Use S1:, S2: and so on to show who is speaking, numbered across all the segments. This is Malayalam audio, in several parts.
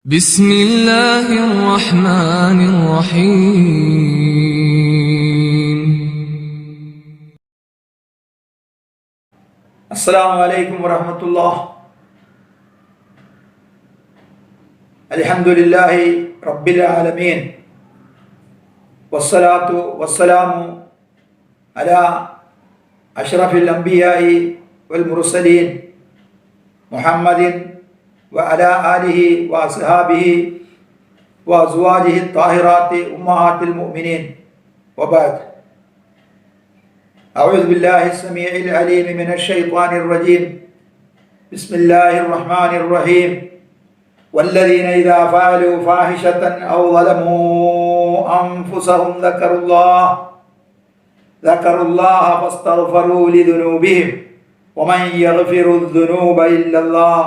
S1: بسم الله الرحمن الرحيم.
S2: السلام عليكم ورحمة الله. الحمد لله رب العالمين، والصلاة والسلام على أشرف الأنبياء والمرسلين محمد وعلى آله وأصحابه وأزواجه الطاهرات أمهات المؤمنين، وبعد. أعوذ بالله السميع العليم من الشيطان الرجيم. بسم الله الرحمن الرحيم. والذين إذا فعلوا فاحشة أو ظلموا أنفسهم ذكروا الله فاستغفروا لذنوبهم ومن يغفر الذنوب إلا الله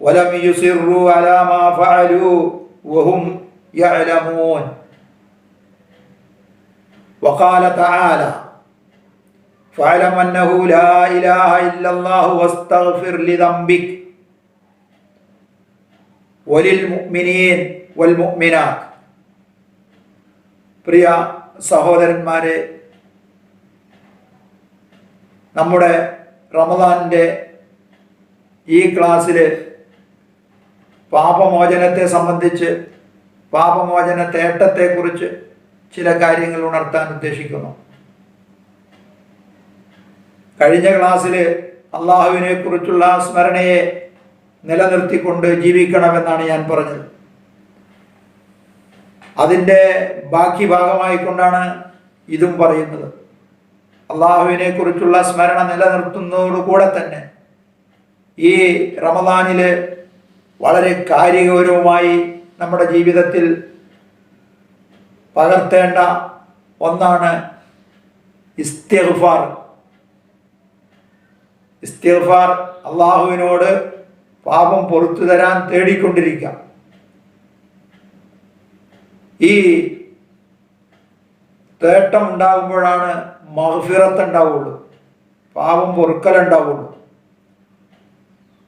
S2: ولم يصروا على ما فعلوا وهم يعلمون. وقال تعالى: فاعلم أنه لا إله إلا الله واستغفر لذنبك وللمؤمنين والمؤمنات. പ്രിയ സഹോദരന്മാരെ, നമ്മുടെ റമദാനിൻ്റെ ഈ ക്ലാസ്സിൽ പാപമോചനത്തെ സംബന്ധിച്ച്, പാപമോചന തേട്ടത്തെക്കുറിച്ച് ചില കാര്യങ്ങൾ ഉണർത്താൻ ഉദ്ദേശിക്കുന്നു. കഴിഞ്ഞ ക്ലാസ്സിൽ അള്ളാഹുവിനെ കുറിച്ചുള്ള സ്മരണയെ നിലനിർത്തിക്കൊണ്ട് ജീവിക്കണമെന്നാണ് ഞാൻ പറഞ്ഞത്. അതിൻ്റെ ബാക്കി ഭാഗമായിക്കൊണ്ടാണ് ഇതും പറയുന്നത്. അള്ളാഹുവിനെ കുറിച്ചുള്ള സ്മരണ നിലനിർത്തുന്നതോടുകൂടെ തന്നെ ഈ റമദാനിൽ വളരെ കാര്യഗൗരവമായി നമ്മുടെ ജീവിതത്തിൽ പകർത്തേണ്ട ഒന്നാണ് ഇസ്തിഗ്ഫാർ. ഇസ്തിഗ്ഫാർ, അള്ളാഹുവിനോട് പാപം പൊറുത്തു തരാൻ തേടിക്കൊണ്ടിരിക്കാം. ഈ തേട്ടം ഉണ്ടാകുമ്പോഴാണ് മഗ്ഫിറത്ത് ഉണ്ടാവുള്ളൂ, പാപം പൊറുക്കലുണ്ടാവുള്ളൂ.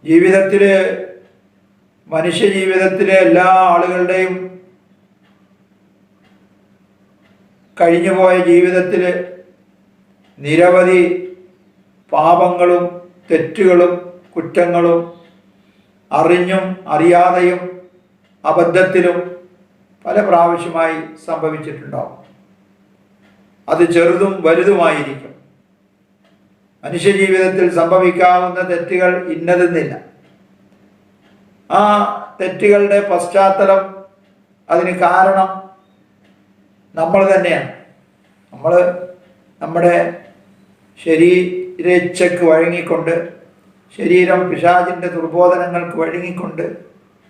S2: ജീവിതത്തിൽ, മനുഷ്യ ജീവിതത്തിലെ എല്ലാ ആളുകളുടെയും കഴിഞ്ഞുപോയ ജീവിതത്തിൽ നിരവധി പാപങ്ങളും തെറ്റുകളും കുറ്റങ്ങളും അറിഞ്ഞും അറിയാതെയും അബദ്ധത്തിലും പല പ്രാവശ്യമായി സംഭവിച്ചിട്ടുണ്ടാവും. അത് ചെറുതും വലുതുമായിരിക്കും. മനുഷ്യജീവിതത്തിൽ സംഭവിക്കാവുന്ന തെറ്റുകൾ ഇന്നതെന്നില്ല. ആ തെറ്റുകളുടെ പശ്ചാത്തലം, അതിന് കാരണം നമ്മൾ തന്നെയാണ്. നമ്മൾ നമ്മുടെ ശരീരേച്ഛയ്ക്ക് വഴങ്ങിക്കൊണ്ട്, ശരീരം പിശാചിൻ്റെ ദുർബോധനങ്ങൾക്ക് വഴങ്ങിക്കൊണ്ട്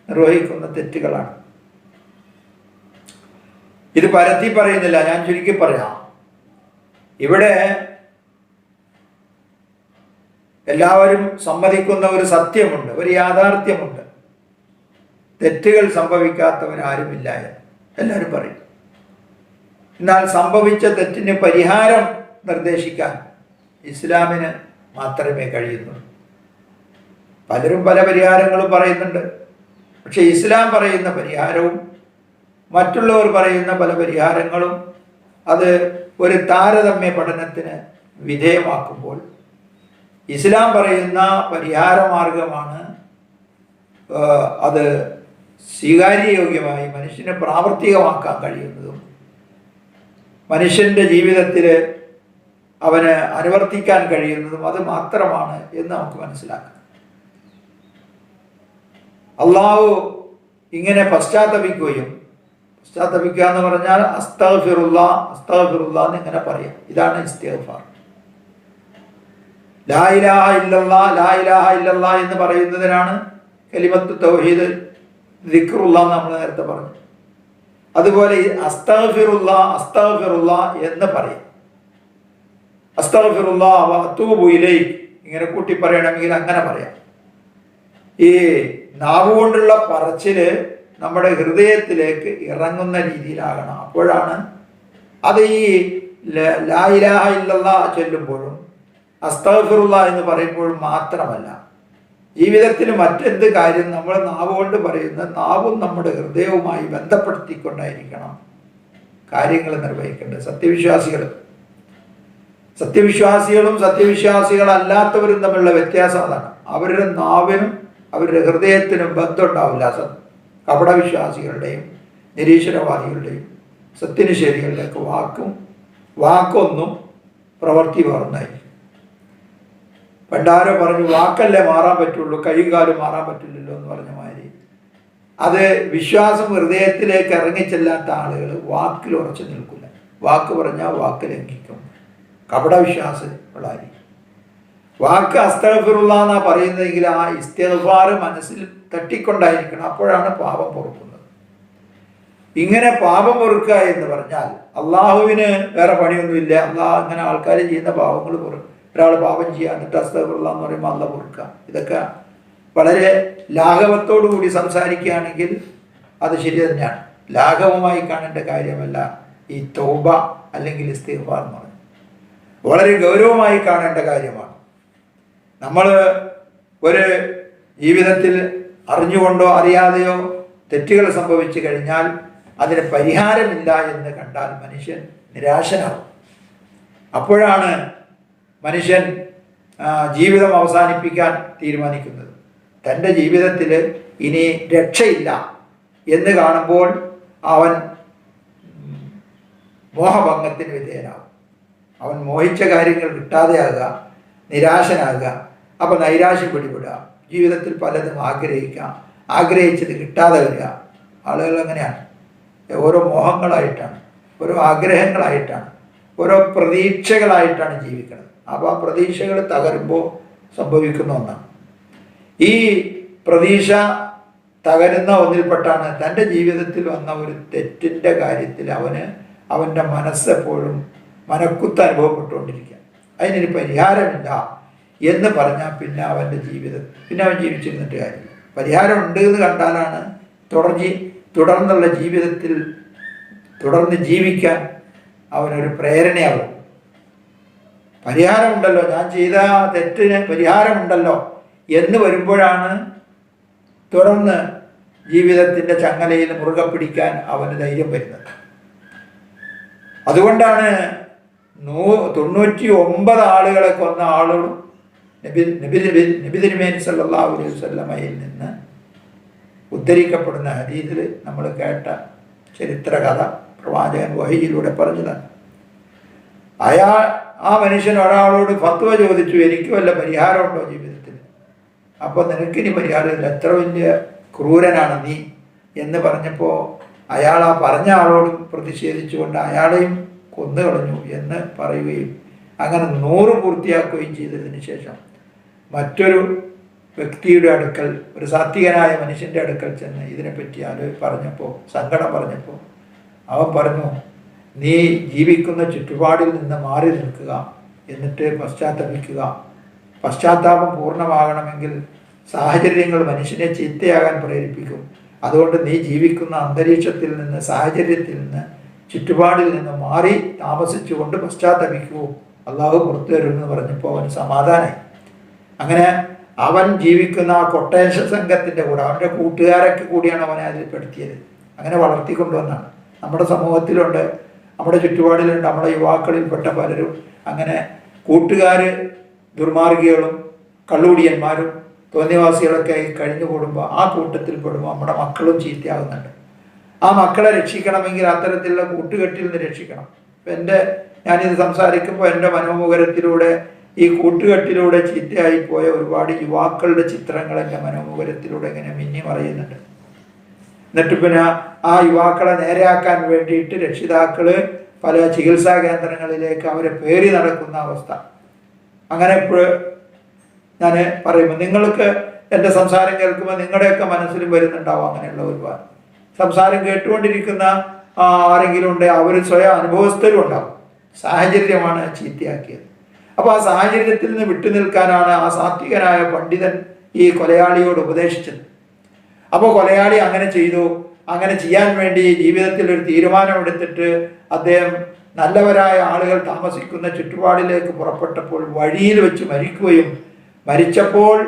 S2: നിർവഹിക്കുന്ന തെറ്റുകളാണ്. ഇത് പരത്തി പറയുന്നില്ല, ഞാൻ ചുരുക്കി പറയാം. ഇവിടെ എല്ലാവരും സമ്മതിക്കുന്ന ഒരു സത്യമുണ്ട്, ഒരു യാഥാർത്ഥ്യമുണ്ട്. തെറ്റുകൾ സംഭവിക്കാത്തവരാരുമില്ല എന്ന് എല്ലാവരും പറയും. എന്നാൽ സംഭവിച്ച തെറ്റിന് പരിഹാരം നിർദ്ദേശിക്കാൻ ഇസ്ലാമിന് മാത്രമേ കഴിയുന്നുള്ളൂ. പലരും പല പരിഹാരങ്ങളും പറയുന്നുണ്ട്. പക്ഷെ ഇസ്ലാം പറയുന്ന പരിഹാരവും മറ്റുള്ളവർ പറയുന്ന പല പരിഹാരങ്ങളും അത് ഒരു താരതമ്യ പഠനത്തിന് വിധേയമാക്കുമ്പോൾ ഇസ്ലാം പറയുന്ന പരിഹാര മാർഗമാണ് അത് സ്വീകാര്യയോഗ്യമായി മനുഷ്യന് പ്രാവർത്തികമാക്കാൻ കഴിയുന്നതും മനുഷ്യൻ്റെ ജീവിതത്തിൽ അവന് അനുവർത്തിക്കാൻ കഴിയുന്നതും അത് മാത്രമാണ് എന്ന് നമുക്ക് മനസ്സിലാക്കാം. അള്ളാഹു ഇങ്ങനെ പശ്ചാത്തപിക്കുകയും, പശ്ചാത്തപിക്കുക എന്ന് പറഞ്ഞാൽ അസ്തഗ്ഫിറുല്ലാ എന്ന് ഇങ്ങനെ പറയാം. ഇതാണ് ഇസ്തിഗ്ഫാർ. ലാ ഇലാഹ ഇല്ലല്ലാ എന്ന് പറയുന്നതിനാണ് കലിമത്ത് തൗഹീദ്, ദിക്റുല്ലാ നമ്മൾ നേരത്തെ പറഞ്ഞു. അതുപോലെ അസ്തഗ്ഫിറുല്ലാ എന്ന് പറയും. അസ്തഗ്ഫിറുല്ലാ വ അതൂബു ഇലൈഹി ഇങ്ങനെ കൂട്ടി പറയണമെങ്കിൽ അങ്ങനെ പറയാം. ഈ നാവുകൊണ്ടുള്ള പറച്ചില് നമ്മുടെ ഹൃദയത്തിലേക്ക് ഇറങ്ങുന്ന രീതിയിലാകണം. അപ്പോഴാണ് അത് ഈ ലാ ഇലാഹ ഇല്ലല്ലാ ചൊല്ലുമ്പോഴും അസ്തഗ്ഫിറുല്ലാ എന്ന് പറയുമ്പോഴും മാത്രമല്ല, ജീവിതത്തിൽ മറ്റെന്ത് കാര്യം നമ്മൾ നാവ് കൊണ്ട് പറയുന്ന നാവും നമ്മുടെ ഹൃദയവുമായി ബന്ധപ്പെടുത്തിക്കൊണ്ടായിരിക്കണം കാര്യങ്ങൾ നിർവഹിക്കേണ്ടത്. സത്യവിശ്വാസികളും സത്യവിശ്വാസികളല്ലാത്തവരും തമ്മിലുള്ള വ്യത്യാസം അതാണ്. അവരുടെ നാവിനും അവരുടെ ഹൃദയത്തിനും ബന്ധം ഉണ്ടാവില്ല. കപടവിശ്വാസികളുടെയും നിരീശ്വരവാദികളുടെയും സത്യനിഷേധികളുടെയൊക്കെ വാക്കൊന്നും പ്രവൃത്തി പറഞ്ഞായി. പണ്ടാരോ പറഞ്ഞു വാക്കല്ലേ മാറാൻ പറ്റുള്ളൂ, കൈയും കാലും മാറാൻ പറ്റില്ലല്ലോ എന്ന് പറഞ്ഞ മാതിരി അത് വിശ്വാസം ഹൃദയത്തിലേക്ക് ഇറങ്ങിച്ചെല്ലാത്ത ആളുകൾ വാക്കിൽ ഉറച്ചു നിൽക്കില്ല. വാക്ക് പറഞ്ഞാൽ വാക്ക് ലംഘിക്കും. കപടവിശ്വാസികളായിരിക്കും. വാക്ക് അസ്തഗ്ഫിറുല്ലാഹ് എന്നാ പറയുന്നതെങ്കിൽ ആ ഇസ്തിഗ്ഫാർ മനസ്സിൽ തട്ടിക്കൊണ്ടായിരിക്കണം. അപ്പോഴാണ് പാപം പൊറുക്കുന്നത്. ഇങ്ങനെ പാപം പൊറുക്കുക എന്ന് പറഞ്ഞാൽ അള്ളാഹുവിന് വേറെ പണിയൊന്നുമില്ല. അള്ളാഹ് ഇങ്ങനെ ആൾക്കാർ ചെയ്യുന്ന പാപങ്ങൾ ഒരാൾ പാപം ചെയ്യുക എന്നിട്ട് അസ്തഗ്ഫിറുല്ലാഹ് എന്ന് പറയുമ്പോൾ അള്ളാഹ് പൊറുക്കുക. ഇതൊക്കെ വളരെ ലാഘവത്തോടു കൂടി സംസാരിക്കുകയാണെങ്കിൽ അത് ശരി തന്നെയാണ്. ലാഘവമായി കാണേണ്ട കാര്യമല്ല ഈ തൗബ അല്ലെങ്കിൽ ഇസ്തിഗ്ഫാർ എന്ന് പറയുന്നത്. വളരെ ഗൗരവമായി കാണേണ്ട കാര്യമാണ്. നമ്മൾ ഒരു ജീവിതത്തിൽ അറിഞ്ഞുകൊണ്ടോ അറിയാതെയോ തെറ്റുകൾ സംഭവിച്ചു കഴിഞ്ഞാൽ അതിന് പരിഹാരമില്ല എന്ന് കണ്ടാൽ മനുഷ്യൻ നിരാശനാകും. അപ്പോഴാണ് മനുഷ്യൻ ജീവിതം അവസാനിപ്പിക്കാൻ തീരുമാനിക്കുന്നത്. തൻ്റെ ജീവിതത്തിൽ ഇനി രക്ഷയില്ല എന്ന് കാണുമ്പോൾ അവൻ മോഹഭംഗത്തിന് വിധേയനാകും. അവൻ മോഹിച്ച കാര്യങ്ങൾ കിട്ടാതെയാകുക, നിരാശനാകുക. അപ്പോൾ നൈരാശ്യം പിടിപെടുക. ജീവിതത്തിൽ പലതും ആഗ്രഹിച്ചത് കിട്ടാതെ വരിക. ആളുകൾ അങ്ങനെയാണ്. ഓരോ മോഹങ്ങളായിട്ടാണ്, ഓരോ ആഗ്രഹങ്ങളായിട്ടാണ്, ഓരോ പ്രതീക്ഷകളായിട്ടാണ് ജീവിക്കുന്നത്. അപ്പോൾ ആ പ്രതീക്ഷകൾ തകരുമ്പോൾ സംഭവിക്കുന്ന ഒന്നാണ്. ഈ പ്രതീക്ഷ തകരുന്ന ഒന്നിൽപ്പെട്ടാണ് തൻ്റെ ജീവിതത്തിൽ വന്ന ഒരു തെറ്റിൻ്റെ കാര്യത്തിൽ അവൻ്റെ മനസ്സെപ്പോഴും മനക്കുത്ത് അനുഭവപ്പെട്ടുകൊണ്ടിരിക്കുക. അതിനൊരു പരിഹാരമില്ല എന്ന് പറഞ്ഞാൽ പിന്നെ അവൻ ജീവിച്ചിരുന്നിട്ട് കാര്യമില്ല. പരിഹാരം ഉണ്ട് എന്ന് കണ്ടാലാണ് തുടർന്നുള്ള ജീവിതത്തിൽ തുടർന്ന് ജീവിക്കാൻ അവനൊരു പ്രേരണയാകും. പരിഹാരമുണ്ടല്ലോ, ഞാൻ ചെയ്ത തെറ്റിന് പരിഹാരമുണ്ടല്ലോ എന്ന് വരുമ്പോഴാണ് തുടർന്ന് ജീവിതത്തിൻ്റെ ചങ്ങലയിൽ മുറുകെ പിടിക്കാൻ അവന് ധൈര്യം വരുന്നത്. അതുകൊണ്ടാണ് 99 ആളുകളെ കൊന്ന ആളുകളും നബി തിരുമേനി സല്ലല്ലാഹു അലൈഹി വസല്ലമയിൽ നിന്ന് ഉദ്ധരിക്കപ്പെടുന്ന ഹദീസിൽ നമ്മൾ കേട്ട ചരിത്ര കഥ പ്രവാചകൻ വഹിയിലൂടെ പറഞ്ഞതാണ്. ആ മനുഷ്യൻ ഒരാളോട് ഫത്വ ചോദിച്ചു, എനിക്ക് വല്ല പരിഹാരമുണ്ടോ ജീവിതത്തിൽ? അപ്പോൾ നിനക്കിനി പരിഹാരമില്ല, എത്ര വലിയ ക്രൂരനാണ് നീ എന്ന് പറഞ്ഞപ്പോൾ അയാൾ ആ പറഞ്ഞ ആളോട് പ്രതിഷേധിച്ചുകൊണ്ട് അയാളെയും കൊന്നുകളഞ്ഞു എന്ന് പറയുകയും അങ്ങനെ 100 പൂർത്തിയാക്കുകയും ചെയ്തതിന് ശേഷം മറ്റൊരു വ്യക്തിയുടെ അടുക്കൽ, ഒരു സാത്വികനായ മനുഷ്യൻ്റെ അടുക്കൽ ചെന്ന് ഇതിനെപ്പറ്റി സങ്കടം പറഞ്ഞപ്പോൾ അവൻ പറഞ്ഞു, നീ ജീവിക്കുന്ന ചുറ്റുപാടിൽ നിന്ന് മാറി നിൽക്കുക, എന്നിട്ട് പശ്ചാത്തപിക്കുക. പശ്ചാത്താപം പൂർണ്ണമാകണമെങ്കിൽ സാഹചര്യങ്ങൾ മനുഷ്യനെ ചീത്തയാകാൻ പ്രേരിപ്പിക്കും. അതുകൊണ്ട് നീ ജീവിക്കുന്ന അന്തരീക്ഷത്തിൽ നിന്ന്, സാഹചര്യത്തിൽ നിന്ന്, ചുറ്റുപാടിൽ നിന്ന് മാറി താമസിച്ചുകൊണ്ട് പശ്ചാത്തപിക്കൂ, അള്ളാഹു പുറത്തു തരുമെന്ന് പറഞ്ഞപ്പോൾ അവന് സമാധാനമായി. അങ്ങനെ അവൻ ജീവിക്കുന്ന ആ കൊട്ടേഷൻ സംഘത്തിൻ്റെ കൂടെ, അവൻ്റെ കൂട്ടുകാരൊക്കെ കൂടിയാണ് അവനെ അതിൽ പെടുത്തിയത്. അങ്ങനെ വളർത്തിക്കൊണ്ടുവന്നാണ്. നമ്മുടെ സമൂഹത്തിലുണ്ട്, നമ്മുടെ ചുറ്റുപാടിലുണ്ട്, നമ്മുടെ യുവാക്കളിൽപ്പെട്ട പലരും അങ്ങനെ കൂട്ടുകാർ ദുർമാർഗികളും കള്ളുകുടിയന്മാരും തോന്നിവാസികളൊക്കെ കഴിഞ്ഞു കൂടുമ്പോൾ ആ കൂട്ടത്തിൽ പെടുമ്പോൾ നമ്മുടെ മക്കളും ചീത്തയാകുന്നുണ്ട്. ആ മക്കളെ രക്ഷിക്കണമെങ്കിൽ അത്തരത്തിലുള്ള കൂട്ടുകെട്ടിൽ നിന്ന് രക്ഷിക്കണം. ഞാനിത് സംസാരിക്കുമ്പോൾ എൻ്റെ മനോമുഖരത്തിലൂടെ ഈ കൂട്ടുകെട്ടിലൂടെ ചീത്തയായിപ്പോയ ഒരുപാട് യുവാക്കളുടെ ചിത്രങ്ങൾ എൻ്റെ മനോമുഖരത്തിലൂടെ ഇങ്ങനെ മിന്നി മറയുന്നുണ്ട്. എന്നിട്ട് പിന്നെ ആ യുവാക്കളെ നേരെയാക്കാൻ വേണ്ടിയിട്ട് രക്ഷിതാക്കൾ പല ചികിത്സാ കേന്ദ്രങ്ങളിലേക്ക് അവരെ പേറി നടക്കുന്ന അവസ്ഥ. അങ്ങനെ ഞാൻ പറയുമ്പോൾ നിങ്ങൾക്ക് എൻ്റെ സംസാരം കേൾക്കുമ്പോൾ നിങ്ങളുടെയൊക്കെ മനസ്സിലും വരുന്നുണ്ടാവും അങ്ങനെയുള്ള ഒരുപാട്. സംസാരം കേട്ടുകൊണ്ടിരിക്കുന്ന ആരെങ്കിലും ഉണ്ട്, അവർ സ്വയം അനുഭവസ്ഥരും ഉണ്ടാവും. സാഹചര്യമാണ് ചീത്തയാക്കിയത്. അപ്പോൾ ആ സാഹചര്യത്തിൽ നിന്ന് വിട്ടുനിൽക്കാനാണ് ആ സാത്വികനായ പണ്ഡിതൻ ഈ കൊലയാളിയോട് ഉപദേശിച്ചത്. അപ്പോൾ കൊലയാളി അങ്ങനെ ചെയ്തു. അങ്ങനെ ചെയ്യാൻ വേണ്ടി ജീവിതത്തിൽ ഒരു തീരുമാനമെടുത്തിട്ട് അദ്ദേഹം നല്ലവരായ ആളുകൾ താമസിക്കുന്ന ചുറ്റുപാടിലേക്ക് പുറപ്പെട്ടപ്പോൾ വഴിയിൽ വെച്ച് മരിക്കുകയും മരിച്ചപ്പോൾ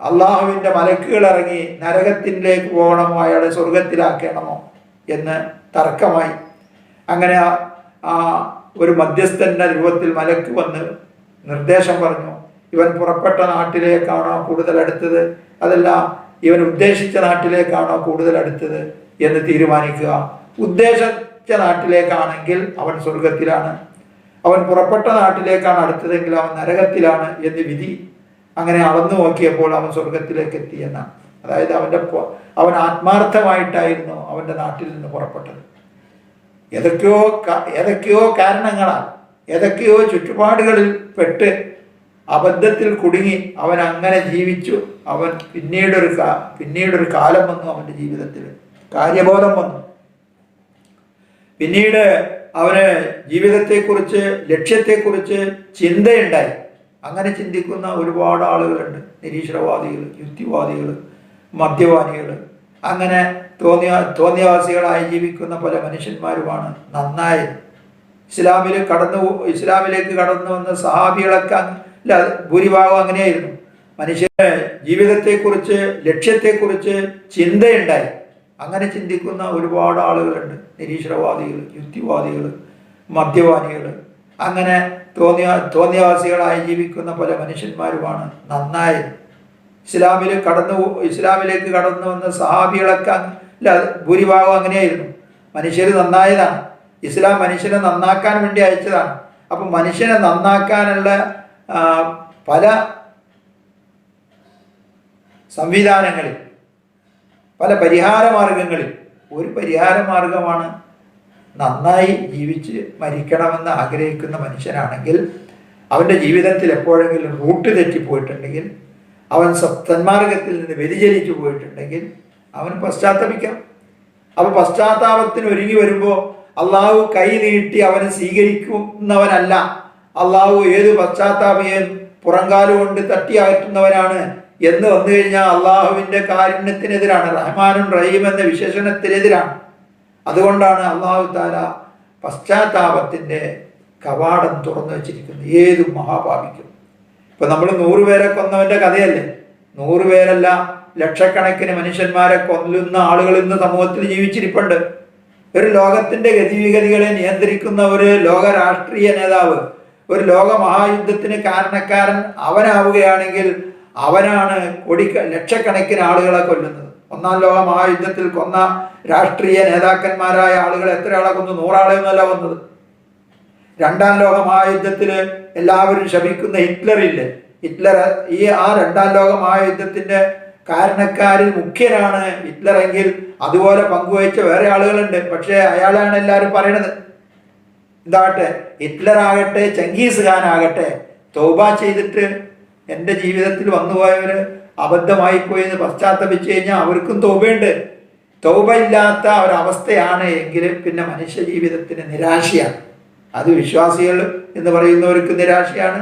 S2: അള്ളാഹുവിൻ്റെ മലക്കുകൾ ഇറങ്ങി നരകത്തിലേക്ക് പോകണമോ അയാളെ സ്വർഗത്തിലാക്കണമോ എന്ന് തർക്കമായി. അങ്ങനെ ആ ഒരു മധ്യസ്ഥന്റെ രൂപത്തിൽ മലക്ക് വന്ന് നിർദ്ദേശം പറഞ്ഞു, ഇവൻ പുറപ്പെട്ട നാട്ടിലേക്കാണോ കൂടുതൽ അടുത്തത്, അതല്ല ഇവൻ ഉദ്ദേശിച്ച നാട്ടിലേക്കാണോ കൂടുതൽ അടുത്തത് എന്ന് തീരുമാനിക്കുക. ഉദ്ദേശിച്ച നാട്ടിലേക്കാണെങ്കിൽ അവൻ സ്വർഗത്തിലാണ്, അവൻ പുറപ്പെട്ട നാട്ടിലേക്കാണ് അടുത്തതെങ്കിൽ അവൻ നരകത്തിലാണ് എന്ന് വിധി. അങ്ങനെ അളന്നു നോക്കിയപ്പോൾ അവൻ സ്വർഗത്തിലേക്ക് എത്തി എന്നാണ്. അതായത് അവൻ ആത്മാർത്ഥമായിട്ടായിരുന്നു അവൻ്റെ നാട്ടിൽ നിന്ന് പുറപ്പെട്ടത്. ഏതൊക്കെയോ കാരണങ്ങളാൽ ഏതൊക്കെയോ ചുറ്റുപാടുകളിൽ പെട്ട് അബദ്ധത്തിൽ കുടുങ്ങി അവൻ അങ്ങനെ ജീവിച്ചു. അവൻ പിന്നീടൊരു കാലം വന്നു, അവൻ്റെ ജീവിതത്തിൽ കാര്യബോധം വന്നു. പിന്നീട് അവന് ജീവിതത്തെക്കുറിച്ച്, ലക്ഷ്യത്തെക്കുറിച്ച് ചിന്തയുണ്ടായി. അങ്ങനെ ചിന്തിക്കുന്ന ഒരുപാട് ആളുകളുണ്ട്. നിരീശ്വരവാദികൾ, യുക്തിവാദികൾ, മദ്യപാനികൾ, അങ്ങനെ തോന്നിയവാസികളായി ജീവിക്കുന്ന പല മനുഷ്യന്മാരുമാണ് നന്നായത്. ഇസ്ലാമിലേക്ക് കടന്നു വന്ന സഹാബികളൊക്കെ ഭൂരിഭാഗം അങ്ങനെയായിരുന്നു. മനുഷ്യന് ജീവിതത്തെക്കുറിച്ച്, ലക്ഷ്യത്തെക്കുറിച്ച് ചിന്തയുണ്ടായി. അങ്ങനെ ചിന്തിക്കുന്ന ഒരുപാട് ആളുകളുണ്ട്. നിരീശ്വരവാദികൾ, യുക്തിവാദികൾ, മദ്യപാനികൾ, അങ്ങനെ തോന്നിയവാസികളായി ജീവിക്കുന്ന പല മനുഷ്യന്മാരുമാണ് നന്നായത്. ഇസ്ലാമിലേക്ക് കടന്നു വന്ന സഹാബികളൊക്കെ ഭൂരിഭാഗം അങ്ങനെയായിരുന്നു. മനുഷ്യർ നന്നായതാണ്. ഇസ്ലാം മനുഷ്യനെ നന്നാക്കാൻ വേണ്ടി അയച്ചതാണ്. അപ്പം മനുഷ്യനെ നന്നാക്കാനുള്ള പല സംവിധാനങ്ങളിൽ, പല പരിഹാര മാർഗങ്ങളിൽ ഒരു പരിഹാര മാർഗമാണ് നന്നായി ജീവിച്ച് മരിക്കണമെന്ന് ആഗ്രഹിക്കുന്ന മനുഷ്യനാണെങ്കിൽ, അവൻ്റെ ജീവിതത്തിൽ എപ്പോഴെങ്കിലും റൂട്ട് തെറ്റിപ്പോയിട്ടുണ്ടെങ്കിൽ, അവൻ സന്മാർഗത്തിൽ നിന്ന് വ്യതിചലിച്ചു പോയിട്ടുണ്ടെങ്കിൽ അവൻ പശ്ചാത്തപിക്കാം. അപ്പോൾ പശ്ചാത്താപത്തിന് ഒരുങ്ങി വരുമ്പോൾ അള്ളാഹു കൈ നീട്ടി അവനെ സ്വീകരിക്കുന്നവനല്ല. അള്ളാഹു ഏത് പശ്ചാത്താപിയെയും പുറങ്കാലുകൊണ്ട് തട്ടി അകറ്റുന്നവനാണ് എന്ന് വന്നു കഴിഞ്ഞാൽ അള്ളാഹുവിൻ്റെ കാരുണ്യത്തിനെതിരാണ്, റഹ്മാനും റഹീം എന്ന വിശേഷണത്തിനെതിരാണ്. അതുകൊണ്ടാണ് അള്ളാഹു താല പശ്ചാത്താപത്തിൻ്റെ കവാടം തുറന്നു വച്ചിരിക്കുന്നത് ഏത് മഹാപാപിക്കും. ഇപ്പൊ നമ്മൾ 100 പേരെ കൊന്നവന്റെ കഥയല്ലേ. 100 പേരല്ല, ലക്ഷക്കണക്കിന് മനുഷ്യന്മാരെ കൊല്ലുന്ന ആളുകൾ ഇന്ന് സമൂഹത്തിൽ ജീവിച്ചിരിപ്പുണ്ട്. ഒരു ലോകത്തിന്റെ ഗതിവിഗതികളെ നിയന്ത്രിക്കുന്ന ഒരു ലോക രാഷ്ട്രീയ നേതാവ്, ഒരു ലോക മഹായുദ്ധത്തിന് കാരണക്കാരൻ അവനാവുകയാണെങ്കിൽ അവനാണ് ലക്ഷക്കണക്കിന് ആളുകളെ കൊല്ലുന്നത്. 1-ാം ലോക മഹായുദ്ധത്തിൽ കൊന്ന രാഷ്ട്രീയ നേതാക്കന്മാരായ ആളുകൾ എത്ര ആളെ കൊന്നു? 100 ആളെയൊന്നുമല്ല കൊന്നത്. 2-ാം ലോക മഹായുദ്ധത്തിൽ എല്ലാവരും ശപിക്കുന്ന ഹിറ്റ്ലറില്ലേ, ഹിറ്റ്ലർ ആ 2-ാം ലോക മഹായുദ്ധത്തിന്റെ കാരണക്കാരിൽ മുഖ്യനാണ് ഹിറ്റ്ലർ എങ്കിൽ അതുപോലെ പങ്കുവഹിച്ച വേറെ ആളുകളുണ്ട്. പക്ഷേ അയാളാണ് എല്ലാവരും പറയണത്. എന്താകട്ടെ, ഹിറ്റ്ലർ ആകട്ടെ, ചെങ്കീസ് ഖാൻ ആകട്ടെ, തൗബ ചെയ്തിട്ട് എൻ്റെ ജീവിതത്തിൽ വന്നുപോയവര് അബദ്ധമായി പോയെന്ന് പശ്ചാത്തപിച്ചു കഴിഞ്ഞാൽ അവർക്കും തൗബയുണ്ട്. തൗബ ഇല്ലാത്ത ഒരവസ്ഥയാണ് എങ്കിൽ പിന്നെ മനുഷ്യ ജീവിതത്തിന് നിരാശയാണ്. അത് വിശ്വാസികൾ എന്ന് പറയുന്നവർക്ക് നിരാശയാണ്,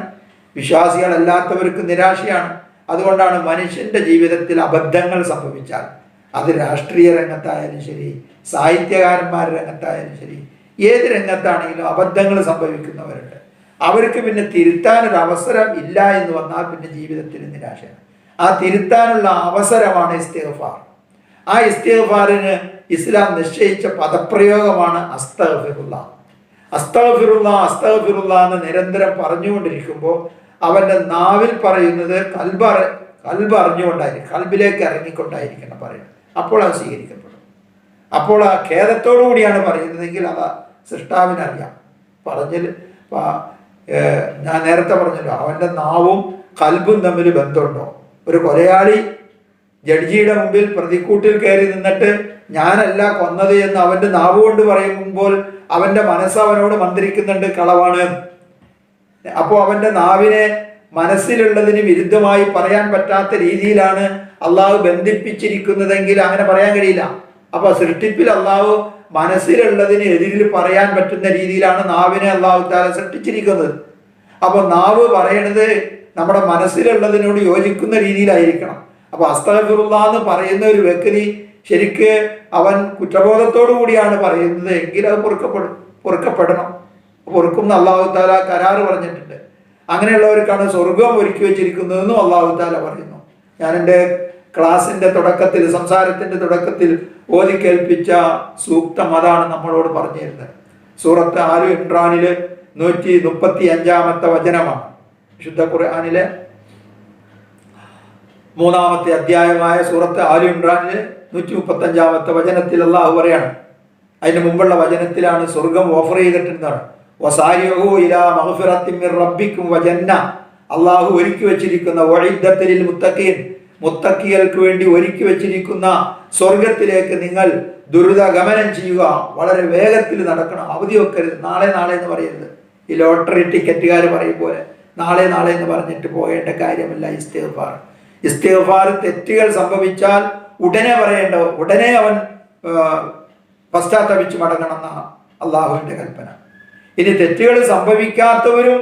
S2: വിശ്വാസികളല്ലാത്തവർക്ക് നിരാശയാണ്. അതുകൊണ്ടാണ് മനുഷ്യന്റെ ജീവിതത്തിൽ അബദ്ധങ്ങൾ സംഭവിച്ചാൽ, അത് രാഷ്ട്രീയ രംഗത്തായാലും ശരി, സാഹിത്യകാരന്മാരുടെ രംഗത്തായാലും ശരി, ഏത് രംഗത്താണെങ്കിലും അബദ്ധങ്ങൾ സംഭവിക്കുന്നവരുണ്ട്. അവർക്ക് പിന്നെ തിരുത്താനൊരു അവസരം ഇല്ല എന്ന് വന്നാൽ പിന്നെ ജീവിതത്തിന് നിരാശയാണ്. ആ തിരുത്താനുള്ള അവസരമാണ് ഇസ്തിഗ്ഫാർ. ആ ഇസ്തിഗ്ഫാറിന് ഇസ്ലാം നിശ്ചയിച്ച പദപ്രയോഗമാണ് അസ്തഗ്ഫിറുല്ലാഹ്. അസ്തഗ്ഫിറുല്ലാഹ് അസ്തഗ്ഫിറുല്ലാഹ് എന്ന് നിരന്തരം പറഞ്ഞുകൊണ്ടിരിക്കുമ്പോൾ അവൻ്റെ നാവിൽ പറയുന്നത് കൽബ് അറിഞ്ഞുകൊണ്ടായിരിക്കും, കൽബിലേക്ക് ഇറങ്ങിക്കൊണ്ടായിരിക്കണം പറയുന്നത്. അപ്പോൾ അത് സ്വീകരിക്കപ്പെടും. അപ്പോൾ ആ ഖേദത്തോടു കൂടിയാണ് പറയുന്നതെങ്കിൽ അത് സൃഷ്ടാവിനറിയാം. ഞാൻ നേരത്തെ പറഞ്ഞല്ലോ, അവൻ്റെ നാവും കൽബും തമ്മിൽ ബന്ധമുണ്ടോ? ഒരു കൊലയാളി ജഡ്ജിയുടെ മുമ്പിൽ പ്രതിക്കൂട്ടിൽ കയറി നിന്നിട്ട് ഞാനല്ല കൊന്നത് എന്ന് അവൻ്റെ നാവ് കൊണ്ട് പറയുമ്പോൾ അവൻ്റെ മനസ്സ് അവനോട് മന്ത്രിക്കുന്നുണ്ട് കളവാണ്. അപ്പോൾ അവൻ്റെ നാവിനെ മനസ്സിലുള്ളതിന് വിരുദ്ധമായി പറയാൻ പറ്റാത്ത രീതിയിലാണ് അള്ളാഹു ബന്ധിപ്പിച്ചിരിക്കുന്നതെങ്കിൽ അങ്ങനെ പറയാൻ കഴിയില്ല. അപ്പൊ സൃഷ്ടിപ്പിൽ അള്ളാഹു മനസ്സിലുള്ളതിന് എതിരിൽ പറയാൻ പറ്റുന്ന രീതിയിലാണ് നാവിനെ അള്ളാഹു താല സൃഷ്ടിച്ചിരിക്കുന്നത്. അപ്പൊ നാവ് പറയണത് നമ്മുടെ മനസ്സിലുള്ളതിനോട് യോജിക്കുന്ന രീതിയിലായിരിക്കണം. അപ്പൊ അസ്തഗ്ഫിറുല്ലാഹ് എന്ന് പറയുന്ന ഒരു വ്യക്തി ശരിക്ക് അവൻ കുറ്റബോധത്തോടു കൂടിയാണ് പറയുന്നത് എങ്കിൽ അത് പൊറുക്കപ്പെടണം. പൊറുക്കും അള്ളാഹു താല കരാറ് പറഞ്ഞിട്ടുണ്ട്. അങ്ങനെയുള്ളവർക്കാണ് സ്വർഗം ഒരുക്കി വെച്ചിരിക്കുന്നതെന്നും അള്ളാഹു താല പറയുന്നു. ഞാൻ എൻ്റെ ക്ലാസിൻ്റെ തുടക്കത്തിൽ, സംസാരത്തിൻ്റെ തുടക്കത്തിൽ ഓതി കേൾപ്പിച്ച സൂക്തം അതാണ് നമ്മളോട് പറഞ്ഞു തരുന്നത്. സൂറത്ത് ആലു ഇമ്രാനിലെ 135 വചനമാണ്. വിശുദ്ധ ഖുർആനിലെ 3-ാമത്തെ അധ്യായമായ സൂറത്ത് ആലു ഇമ്രാനിലെ 135 വചനത്തിൽ അല്ലാഹു പറയാണ്. അതിന് മുമ്പുള്ള വചനത്തിലാണ് സ്വർഗം ഓഫർ ചെയ്തിട്ടുണ്ടാണ്. വസാരിഉ ഇലാ മഗ്ഫിറത്തിൻ മിർ റബ്ബിക്കും വജന്ന, അല്ലാഹു ഒരുക്കി വെച്ചിരിക്കുന്ന വഇദ്ദത്തുൽ ലിൽ മുത്തഖീൻ, മുത്തഖികൾക്ക് വേണ്ടി ഒരുക്കി വെച്ചിരിക്കുന്ന സ്വർഗത്തിലേക്ക് നിങ്ങൾ ദുരിതഗമനം ചെയ്യുക. വളരെ വേഗത്തിൽ നടക്കണം, അവധി വെക്കരുത്. നാളെ നാളെ എന്ന് പറയരുത്. ഈ ലോട്ടറി ടിക്കറ്റുകാർ പറയും പോലെ നാളെ നാളെ എന്ന് പറഞ്ഞിട്ട് പോകേണ്ട കാര്യമില്ല. ഇസ്തിഗ്ഫാർ തെറ്റുകൾ സംഭവിച്ചാൽ ഉടനെ പറയേണ്ട, ഉടനെ അവൻ പശ്ചാത്തപിച്ച് മടങ്ങണമെന്നാണ് അള്ളാഹുവിൻ്റെ കൽപ്പന. ഇനി തെറ്റുകൾ സംഭവിക്കാത്തവരും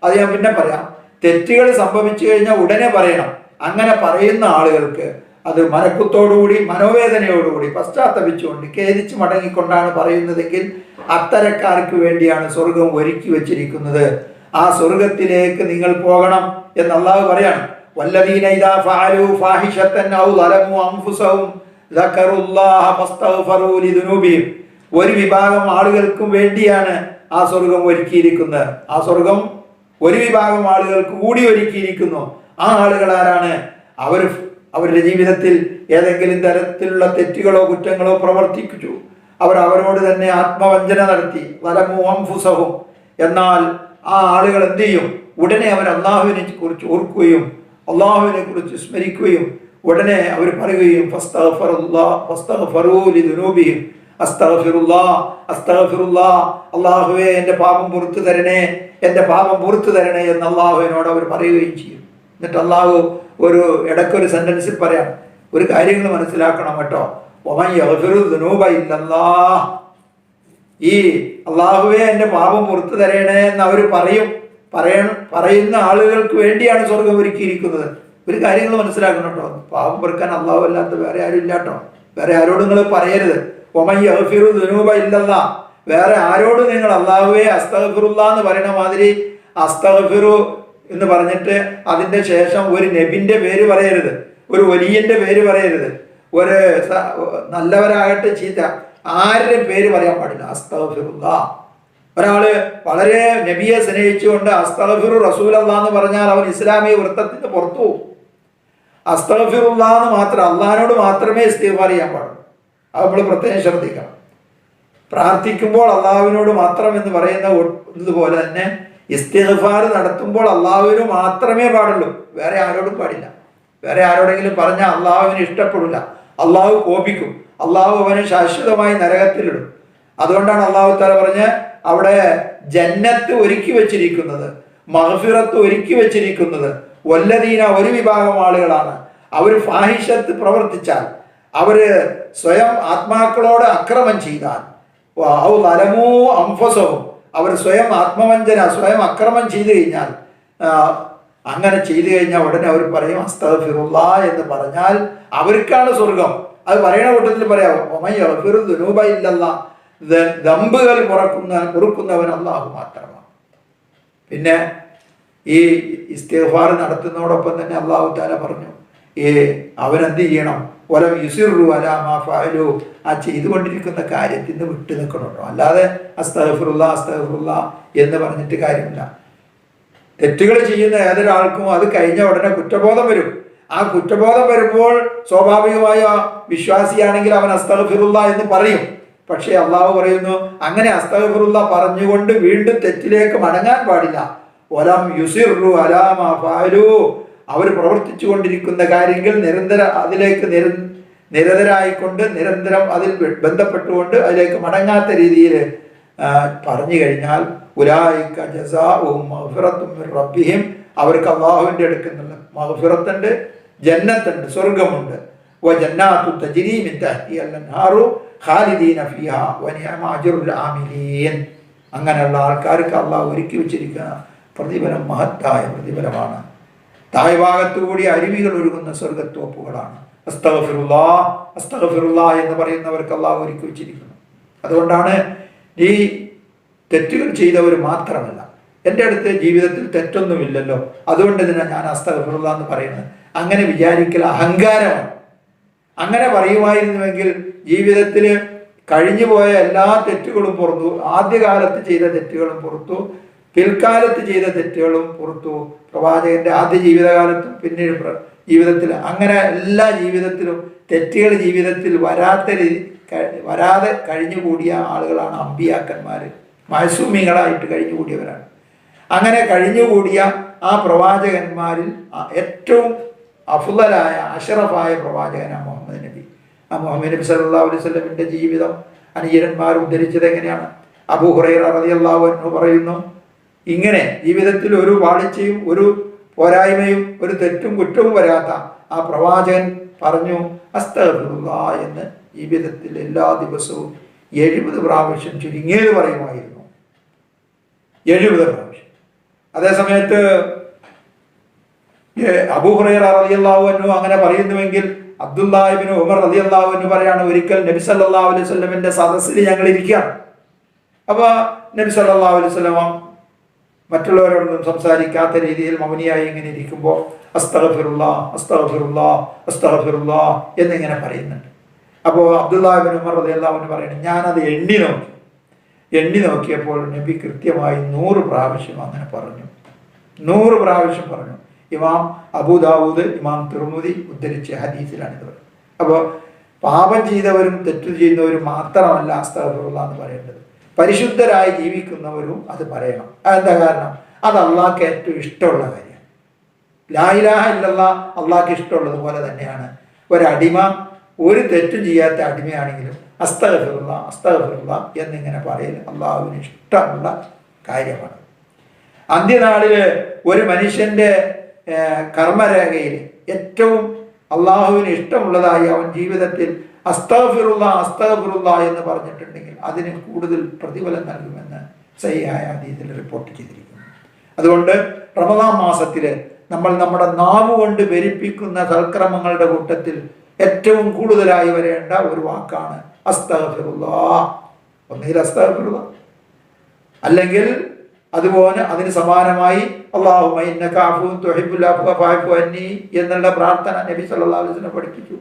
S2: അത് ഞാൻ പിന്നെ പറയാം. തെറ്റുകൾ സംഭവിച്ചു കഴിഞ്ഞാൽ ഉടനെ പറയണം. അങ്ങനെ പറയുന്ന ആളുകൾക്ക് അത് മനക്കുത്തോടുകൂടി, മനോവേദനയോടുകൂടി, പശ്ചാത്തപിച്ചുകൊണ്ട്, ഖേദിച്ച് മടങ്ങിക്കൊണ്ടാണ് പറയുന്നതെങ്കിൽ അത്തരക്കാർക്ക് വേണ്ടിയാണ് സ്വർഗം ഒരുക്കി വെച്ചിരിക്കുന്നത്. ആ സ്വർഗത്തിലേക്ക് നിങ്ങൾ പോകണം എന്ന് അള്ളാഹു പറയാണ്. വല്ലദീന ഇദാ ഫഅലൂ ഫാഹിശതൻ ഔ ളലമു അൻഫുസഹും ദക്കറുല്ലാഹ ഫസ്തഗ്ഫറൂ ലിദുനൂബിഹിം. ഒരു വിഭാഗം ആളുകൾക്കും വേണ്ടിയാണ് ആ സ്വർഗം ഒരുക്കിയിരിക്കുന്നത്. ആ സ്വർഗം ഒരു വിഭാഗം ആളുകൾക്ക് കൂടി ഒരുക്കിയിരിക്കുന്നു. ആ ആളുകൾ ആരാണ്? അവരുടെ ജീവിതത്തിൽ ഏതെങ്കിലും തരത്തിലുള്ള തെറ്റുകളോ കുറ്റങ്ങളോ പ്രവർത്തിച്ചു, അവരോട് തന്നെ ആത്മവഞ്ചന നടത്തി, വലമു അൻഫുസഹും. എന്നാൽ ആ ആളുകൾ എന്ത് ചെയ്യും? ഉടനെ അവർ അള്ളാഹുവിനെ കുറിച്ച് ഓർക്കുകയും അള്ളാഹുവിനെ കുറിച്ച് സ്മരിക്കുകയും ഉടനെ അവർ പറയുകയും അള്ളാഹുവേ എൻ്റെ പാപം പുറത്തു തരണേ, എൻ്റെ പാപം പുറത്തു തരണേ എന്ന് അള്ളാഹുവിനോട് അവർ പറയുകയും ചെയ്യും. എന്നിട്ട് അള്ളാഹു ഇടയ്ക്കൊരു സെന്റൻസിൽ പറയാം, ഒരു കാര്യങ്ങൾ മനസ്സിലാക്കണം കേട്ടോ. ഈ അള്ളാഹുവേ എൻ്റെ പാപം പുറത്തു തരണേ എന്ന് അവർ പറയുന്ന ആളുകൾക്ക് വേണ്ടിയാണ് സ്വർഗം ഒരുക്കിയിരിക്കുന്നത്. ഒരു കാര്യങ്ങൾ മനസ്സിലാക്കണം കേട്ടോ. പാപം പൊറുക്കാൻ അള്ളാഹു അല്ലാത്ത വേറെ ആരും ഇല്ല കേട്ടോ. വേറെ ആരോടും നിങ്ങൾ പറയരുത് വേറെ ആരോടും നിങ്ങൾ അള്ളാഹുവേ അസ്തഗ്ഫിറുല്ലാ എന്ന് പറയുന്ന മാതിരി അസ്തഗ്ഫിറു എന്ന് പറഞ്ഞിട്ട് അതിൻ്റെ ശേഷം ഒരു നബിന്റെ പേര് പറയരുത്, ഒരു വലിയന്റെ പേര് പറയരുത്, ഒരു നല്ലവരാകട്ടെ ചീത്ത ആരുടെയും പേര് പറയാൻ പാടില്ല. അസ്തഗ്ഫിറുല്ലാ. ഒരാള് വളരെ നബിയെ സ്നേഹിച്ചുകൊണ്ട് അസ്തഗ്ഫിറു റസൂലല്ലാഹ് എന്ന് പറഞ്ഞാൽ അവൻ ഇസ്ലാമിക വൃത്തത്തിന് പുറത്തു പോകും. അസ്തഗ്ഫിറുല്ലാ എന്ന് മാത്രം, അള്ളാഹിനോട് മാത്രമേ ഇസ്തിഗ്ഫാർ ചെയ്യാൻ പാടുള്ളൂ. അത് നമ്മൾ പ്രത്യേകം ശ്രദ്ധിക്കണം. പ്രാർത്ഥിക്കുമ്പോൾ അള്ളാഹുവിനോട് മാത്രം എന്ന് പറയുന്നതുപോലെ തന്നെ ഇസ്തിഗ്ഫാർ നടത്തുമ്പോൾ അള്ളാഹുവിന് മാത്രമേ പാടുള്ളൂ, വേറെ ആരോടും പാടില്ല. വേറെ ആരോടെങ്കിലും പറഞ്ഞാൽ അള്ളാഹുവിന് ഇഷ്ടപ്പെടില്ല, അള്ളാഹു കോപിക്കും, അള്ളാഹു അവനെ ശാശ്വതമായി നരകത്തിലിടും. അതുകൊണ്ടാണ് അള്ളാഹു തആല പറഞ്ഞ് അവിടെ ജന്നത്ത് ഒരുക്കി വെച്ചിരിക്കുന്നത്, മഗ്ഫിറത്ത് ഒരുക്കി വെച്ചിരിക്കുന്നത്. വല്ലദീന ഒരു വിഭാഗം ആളുകളാണ്, അവർ ഫാഹിഷത്ത് പ്രവർത്തിച്ചാൽ, അവര് സ്വയം ആത്മാക്കളോട് അക്രമം ചെയ്താൽ, ഔ ളലമൂ അൻഫുസഹും, അവർ സ്വയം ആത്മവഞ്ചന, സ്വയം അക്രമം ചെയ്തു കഴിഞ്ഞാൽ, അങ്ങനെ ചെയ്തു കഴിഞ്ഞാൽ ഉടനെ അവർ പറയും അസ്തഗ്ഫിറുല്ലാ എന്ന് പറഞ്ഞാൽ അവർക്കാണ് സ്വർഗം. അത് പറയുന്ന കൂട്ടത്തിൽ പറയാം, ദമ്പുകൾ പൊറുക്കുന്നവൻ അല്ലാഹു മാത്രമാണ്. പിന്നെ ഈ ഇസ്തിഗ്ഫാർ നടത്തുന്നതോടൊപ്പം തന്നെ അല്ലാഹു തആല പറഞ്ഞു, അവനെന്ത് ചെയ്യണം? വലം യുസിറു അലാ മാ ഫഅലു, ആ ചെയ്തുകൊണ്ടിരിക്കുന്ന കാര്യത്തിൽ നിന്ന് വിട്ടു നിൽക്കണമല്ലോ. അല്ലാതെ അസ്തഗ്ഫിറുല്ലാ അസ്തഗ്ഫിറുല്ലാ എന്ന് പറഞ്ഞിട്ട് കാര്യമില്ല. തെറ്റുകൾ ചെയ്യുന്ന ഏതൊരാൾക്കും അത് കഴിഞ്ഞ ഉടനെ കുറ്റബോധം വരും. ആ കുറ്റബോധം വരുമ്പോൾ സ്വാഭാവികമായ വിശ്വാസിയാണെങ്കിൽ അവൻ അസ്തഗ്ഫിറുല്ലാ എന്ന് പറയും. പക്ഷേ അള്ളാഹു പറയുന്നു, അങ്ങനെ അസ്തഗ്ഫിറുല്ലാ പറഞ്ഞുകൊണ്ട് വീണ്ടും തെറ്റിലേക്ക് മടങ്ങാൻ പാടില്ല. വലം യുസിറു അലാ മാ ഫഅലു, അവർ പ്രവർത്തിച്ചു കൊണ്ടിരിക്കുന്ന കാര്യങ്ങൾ അതിലേക്ക് നിരതരായിക്കൊണ്ട് നിരന്തരം അതിൽ ബന്ധപ്പെട്ടുകൊണ്ട് അതിലേക്ക് മടങ്ങാത്ത രീതിയിൽ പറഞ്ഞു കഴിഞ്ഞാൽ ഉലൈക ജസാഉഹും മഗ്ഫിറത്തും മിർ റബ്ബിഹിം, അവർക്ക് അല്ലാഹുവിൻ്റെ അടുക്കുന്നുള്ള മഗ്ഫിറത്തുണ്ട്, ജന്നത്തുണ്ട്, സ്വർഗമുണ്ട്. വജന്നാത്തു തജ്രി മിൻ തഹ്തിഹൽ അൻഹാറു ഖാലിദീന ഫീഹാ വനിഅമ അജ്റുൽ ആമിലീൻ. അങ്ങനെയുള്ള ആൾക്കാർക്ക് അല്ലാഹു ഒരുക്കി വെച്ചിരിക്കുന്ന പ്രതിഫലം മഹത്തായ പ്രതിഫലമാണ്. താഴ്ഭാഗത്തുകൂടി അരുവികൾ ഒഴുകുന്ന സ്വർഗത്തോപ്പുകളാണ്. അസ്തഗ്ഫിറുല്ലാ അസ്തഗ്ഫിറുല്ലാ എന്ന് പറയുന്നവർക്ക് അല്ലാഹു ഒരുക്കി വെച്ചിരിക്കുന്നു. അതുകൊണ്ടാണ് ഈ തെറ്റുകൾ ചെയ്തവർ മാത്രമല്ല, എൻ്റെ അടുത്ത് ജീവിതത്തിൽ തെറ്റൊന്നുമില്ലല്ലോ, അതുകൊണ്ട് തന്നെ ഞാൻ അസ്തഗ്ഫിറുല്ലാ എന്ന് പറയുന്നത്, അങ്ങനെ വിചാരിക്കൽ അഹങ്കാരമാണ്. അങ്ങനെ പറയുമായിരുന്നുവെങ്കിൽ ജീവിതത്തിൽ കഴിഞ്ഞുപോയ എല്ലാ തെറ്റുകളും പുറത്തു, ആദ്യകാലത്ത് ചെയ്ത തെറ്റുകളും പുറത്തു, പിൽക്കാലത്ത് ചെയ്ത തെറ്റുകളും പുറത്തു, പ്രവാചകന്റെ ആദ്യ ജീവിതകാലത്തും പിന്നീട് ജീവിതത്തിൽ, അങ്ങനെ എല്ലാ ജീവിതത്തിലും തെറ്റുകൾ ജീവിതത്തിൽ വരാതെ കഴിഞ്ഞുകൂടിയ ആളുകളാണ് അമ്പിയാക്കന്മാർ. മഅ്സൂമികളായിട്ട് കഴിഞ്ഞുകൂടിയവരാണ്. അങ്ങനെ കഴിഞ്ഞുകൂടിയ ആ പ്രവാചകന്മാരിൽ ഏറ്റവും അഫ്ളലായ അഷറഫായ പ്രവാചകനാണ് മുഹമ്മദ് നബി. ആ മുഹമ്മദ് നബി സല്ലല്ലാഹു അലൈഹി വസല്ലമിന്റെ ജീവിതം അനുചരന്മാർ ഉദ്ധരിച്ചത് എങ്ങനെയാണ്? അബൂ ഹുറൈറ റളിയല്ലാഹു അൻഹു പറയുന്നു, ഇങ്ങനെ ജീവിതത്തിൽ ഒരു പാളിച്ചയും ഒരു പോരായ്മയും ഒരു തെറ്റും കുറ്റവും വരാത്ത ആ പ്രവാചകൻ പറഞ്ഞു അസ്തഗ്ഫിറുല്ലാഹ് എന്ന് ജീവിതത്തിൽ എല്ലാ ദിവസവും 70 പ്രാവശ്യം ചുരുങ്ങിയത് പറയുമായിരുന്നു. 70 പ്രാവശ്യം. അതേസമയത്ത് അബൂ ഹുറൈറ റളിയല്ലാഹു അൻഹു അങ്ങനെ പറയുന്നുവെങ്കിൽ അബ്ദുല്ലാഹ് ഇബ്നു ഉമർ റളിയല്ലാഹു അൻഹു പറയാണ്, ഒരിക്കൽ നബി സല്ലല്ലാഹു അലൈഹി വസല്ലമിന്റെ സദസ്സിൽ ഞങ്ങൾ ഇരിക്കുകയാണ്. അപ്പോൾ നബി സല്ലല്ലാഹു അലൈഹി വസല്ലം മറ്റുള്ളവരോടൊന്നും സംസാരിക്കാത്ത രീതിയിൽ മൗനിയായി ഇങ്ങനെ ഇരിക്കുമ്പോൾ അസ്തഗ്ഫിറുല്ലാഹ് അസ്തഗ്ഫിറുല്ലാഹ് അസ്തഗ്ഫിറുല്ലാഹ് എന്നിങ്ങനെ പറയുന്നുണ്ട്. അപ്പോൾ അബ്ദുല്ലാഹ് ഇബ്നു ഉമർ റളിയല്ലാഹു അൻഹു പറയുന്നത്, ഞാനത് എണ്ണി നോക്കിയപ്പോൾ നബി കൃത്യമായി 100 പ്രാവശ്യം അങ്ങനെ പറഞ്ഞു. 100 പ്രാവശ്യം പറഞ്ഞു. ഇമാം അബൂദാവൂദ്, ഇമാം തിർമിദി ഉദ്ധരിച്ച ഹദീസിലാണിത്. അപ്പോൾ പാപം ചെയ്തവരും തെറ്റു ചെയ്യുന്നവരും മാത്രമല്ല അസ്തഗ്ഫിറുല്ലാഹ് എന്ന് പറയേണ്ടത്, പരിശുദ്ധരായി ജീവിക്കുന്നവരും അത് പറയണം. അതെന്താ കാരണം? അത് അള്ളാഹ്ക്ക് ഏറ്റവും ഇഷ്ടമുള്ള കാര്യമാണ്. ലാ ഇലാഹ ഇല്ലല്ലാഹ് അള്ളാഹ്ക്ക് ഇഷ്ടമുള്ളതുപോലെ തന്നെയാണ് ഒരടിമ, ഒരു തെറ്റും ചെയ്യാത്ത അടിമയാണെങ്കിലും അസ്തഗ്ഫിറുല്ലാഹ് അസ്തഗ്ഫിറുല്ലാഹ് എന്നിങ്ങനെ പറയൽ അള്ളാഹുവിന് ഇഷ്ടമുള്ള കാര്യമാണ്. അന്ത്യനാളിൽ ഒരു മനുഷ്യന്റെ കർമ്മരേഖയിൽ ഏറ്റവും അള്ളാഹുവിന് ഇഷ്ടമുള്ളതായി അവൻ ജീവിതത്തിൽ അസ്തഗ്ഫിറുല്ലാഹ് അസ്തഗ്ഫിറുല്ലാഹ് എന്ന് പറഞ്ഞിട്ടുണ്ടെങ്കിൽ അതിന് കൂടുതൽ പ്രതിഫലം നൽകുമെന്ന് സഹിഹായ ഹദീസിൽ റിപ്പോർട്ട് ചെയ്തിരിക്കുന്നു. അതുകൊണ്ട് റമദാൻ മാസത്തിൽ നമ്മൾ നമ്മുടെ നാവ് കൊണ്ട് ഭരിപ്പിക്കുന്ന സൽക്രമങ്ങളുടെ കൂട്ടത്തിൽ ഏറ്റവും കൂടുതലായി വരേണ്ട ഒരു വാക്കാണ് അസ്തഗ്ഫിറുല്ലാഹ്. ഒന്നുകിൽ അസ്തഗ്ഫിറുല്ലാഹ്, അല്ലെങ്കിൽ അതുപോലെ അതിന് സമാനമായി അല്ലാഹുമ്മ ഇന്നക അഫൂൻ തുഹിബ്ബുൽ അഫ്വ ഫഅഫു അന്നി എന്നുള്ള പ്രാർത്ഥന നബി സല്ലല്ലാഹു അലൈഹി വസല്ലം പഠിപ്പിച്ചു.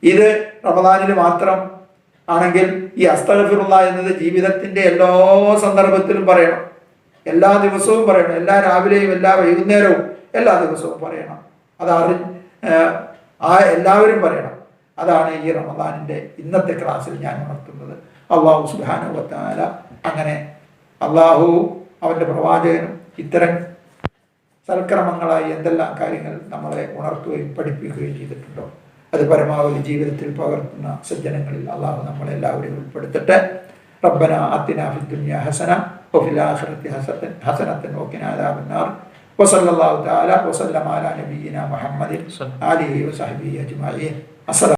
S2: ഇത് റമദാനിൽ മാത്രം ആണെങ്കിൽ ഈ അസ്തഗ്ഫിറുല്ലാഹ് എന്നത് ജീവിതത്തിന്റെ എല്ലാ സന്ദർഭത്തിലും പറയണം, എല്ലാ ദിവസവും പറയണം, എല്ലാ രാവിലെയും എല്ലാ വൈകുന്നേരവും എല്ലാ ദിവസവും പറയണം. എല്ലാവരും പറയണം. അതാണ് ഈ റമദാനിന്റെ ഇന്നത്തെ ക്ലാസ്സിൽ ഞാൻ ഉണർത്തുന്നത്. അല്ലാഹു സുബ്ഹാനഹു വ തആല അങ്ങനെ അള്ളാഹു അവൻ്റെ പ്രവാചകനും ഇത്തരം സൽക്രമങ്ങളായി എന്തെല്ലാം കാര്യങ്ങൾ നമ്മളെ ഉണർത്തുകയും പഠിപ്പിക്കുകയും ചെയ്തിട്ടുണ്ടോ അത് പരമാവധി ജീവിതത്തിൽ പകർത്തുന്ന സജ്ജനങ്ങളിൽ അള്ളാഹു നമ്മളെല്ലാവരെയും ഉൾപ്പെടുത്തട്ടെ. റബ്ബന ആതിനാ ഫിദ് ദുനിയ ഹസന വഫിൽ ആഖിറതി ഹസനതൻ വഖിനാ അദാബന്നാർ വസല്ലല്ലാഹു തആല വസല്ലമ അലാ നബിയിനാ മുഹമ്മദിൻ ആലിഹി വസഹ്ബിഹി അജ്മഈൻ.